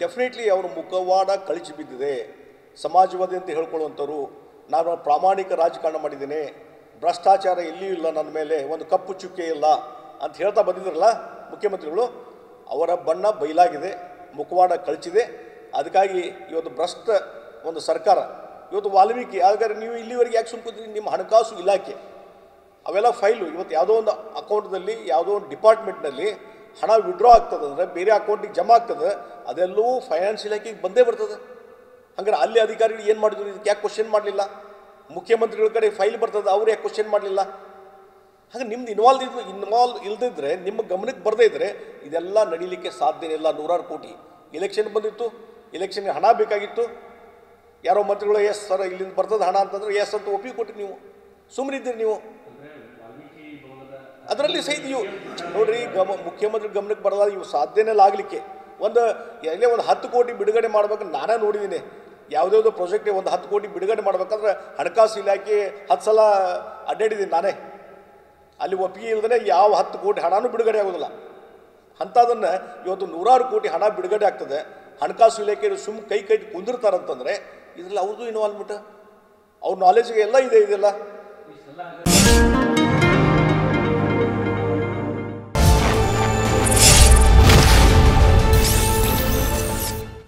Definitely ಅವರು ಮುಖವಾಡ ಕಳಚಿ ಬಿದ್ದಿದೆ. ಸಮಾಜವಾದಿ ಅಂತ ಹೇಳ್ಕೊಳ್ಳುವಂಥವ್ರು, ನಾನು ಪ್ರಾಮಾಣಿಕ ರಾಜಕಾರಣ ಮಾಡಿದ್ದೇನೆ, ಭ್ರಷ್ಟಾಚಾರ ಎಲ್ಲಿಯೂ ಇಲ್ಲ, ನನ್ನ ಮೇಲೆ ಒಂದು ಕಪ್ಪು ಚುಕ್ಕೆ ಇಲ್ಲ ಅಂತ ಹೇಳ್ತಾ ಬಂದಿದ್ರಲ್ಲ ಮುಖ್ಯಮಂತ್ರಿಗಳು, ಅವರ ಬಣ್ಣ ಬಯಲಾಗಿದೆ, ಮುಖವಾಡ ಕಳಚಿದೆ. ಅದಕ್ಕಾಗಿ ಇವತ್ತು ಭ್ರಷ್ಟ ಒಂದು ಸರ್ಕಾರ. ಇವತ್ತು ವಾಲ್ಮೀಕಿ ಹಾಗಾದ್ರೆ ನೀವು ಇಲ್ಲಿವರೆಗೆ ಯಾಕೆ ಸುಮ್ಕೋತೀರಿ? ನಿಮ್ಮ ಹಣಕಾಸು ಇಲಾಖೆ ಅವೆಲ್ಲ ಫೈಲು ಇವತ್ತು ಯಾವುದೋ ಒಂದು ಅಕೌಂಟ್ದಲ್ಲಿ ಯಾವುದೋ ಒಂದು ಡಿಪಾರ್ಟ್ಮೆಂಟ್ನಲ್ಲಿ ಹಣ ವಿಡ್ರಾ ಆಗ್ತದಂದ್ರೆ ಬೇರೆ ಅಕೌಂಟಿಗೆ ಜಮಾ ಆಗ್ತದೆ, ಅದೆಲ್ಲವೂ ಫೈನಾನ್ಸ್ ಇಲಾಖೆಗೆ ಬಂದೇ ಬರ್ತದೆ. ಹಂಗಾರೆ ಅಲ್ಲಿ ಅಧಿಕಾರಿಗಳು ಏನು ಮಾಡಿದ್ರು? ಇದಕ್ಕೆ ಯಾಕೆ ಕ್ವಶನ್ ಮಾಡಲಿಲ್ಲ? ಮುಖ್ಯಮಂತ್ರಿಗಳ ಕಡೆ ಫೈಲ್ ಬರ್ತದೆ, ಅವ್ರು ಯಾಕೆ ಕ್ವಶನ್ ಮಾಡಲಿಲ್ಲ? ಹಾಗೆ ನಿಮ್ದು ಇನ್ವಾಲ್ವ್ ಇಲ್ದಿದ್ರೆ, ನಿಮ್ಮ ಗಮನಕ್ಕೆ ಬರದೇ ಇದ್ದರೆ ಇದೆಲ್ಲ ನಡೀಲಿಕ್ಕೆ ಸಾಧ್ಯನೇ ಇಲ್ಲ. 100 ಕೋಟಿ ಎಲೆಕ್ಷನ್ ಬಂದಿತ್ತು, ಎಲೆಕ್ಷನ್ಗೆ ಹಣ ಬೇಕಾಗಿತ್ತು. ಯಾರೋ ಮಂತ್ರಿಗಳು ಎಸ್ ಸರ್ ಇಲ್ಲಿಂದ ಬರ್ತದೆ ಹಣ ಅಂತಂದ್ರೆ ಎಸ್ ಅಂತ ಒಪ್ಪಿಗೆ ಕೊಟ್ಟಿರಿ, ನೀವು ಸುಮ್ಮನಿದ್ದೀರಿ. ನೀವು ಅದರಲ್ಲಿ ಸಹಿತ ಇವು ನೋಡ್ರಿ, ಮುಖ್ಯಮಂತ್ರಿ ಗಮನಕ್ಕೆ ಬರೋದಾದ್ರೆ ಇವು ಸಾಧ್ಯನೇ ಆಗಲಿಕ್ಕೆ ಎಲ್ಲೇ ಒಂದು 10 ಕೋಟಿ ಬಿಡುಗಡೆ ಮಾಡ್ಬೇಕು. ನಾನೇ ನೋಡಿದ್ದೀನಿ ಯಾವುದ್ಯಾವುದೋ ಪ್ರಾಜೆಕ್ಟ್ ಒಂದು 10 ಕೋಟಿ ಬಿಡುಗಡೆ ಮಾಡ್ಬೇಕಂದ್ರೆ ಹಣಕಾಸು ಇಲಾಖೆ 10 ಸಲ ಅಡ್ಡಾಡಿದ್ದೀನಿ ನಾನೇ. ಅಲ್ಲಿ ಒಪ್ಪಿಗೆ ಇಲ್ಲದೇ ಯಾವ 10 ಕೋಟಿ ಹಣನೂ ಬಿಡುಗಡೆ ಆಗೋದಿಲ್ಲ. ಅಂಥದನ್ನು ಇವತ್ತು 100 ಕೋಟಿ ಹಣ ಬಿಡುಗಡೆ ಆಗ್ತದೆ. ಹಣಕಾಸು ಇಲಾಖೆ ಕೈ ಕುಂದಿರ್ತಾರಂತಂದರೆ ಇದರಲ್ಲಿ ಅವ್ರದ್ದು ಇನ್ವಾಲ್ವ್ಮೆಂಟ್, ಅವ್ರ ನಾಲೆಜ್ಗೆ ಎಲ್ಲ ಇದೆ ಇದೆಲ್ಲ.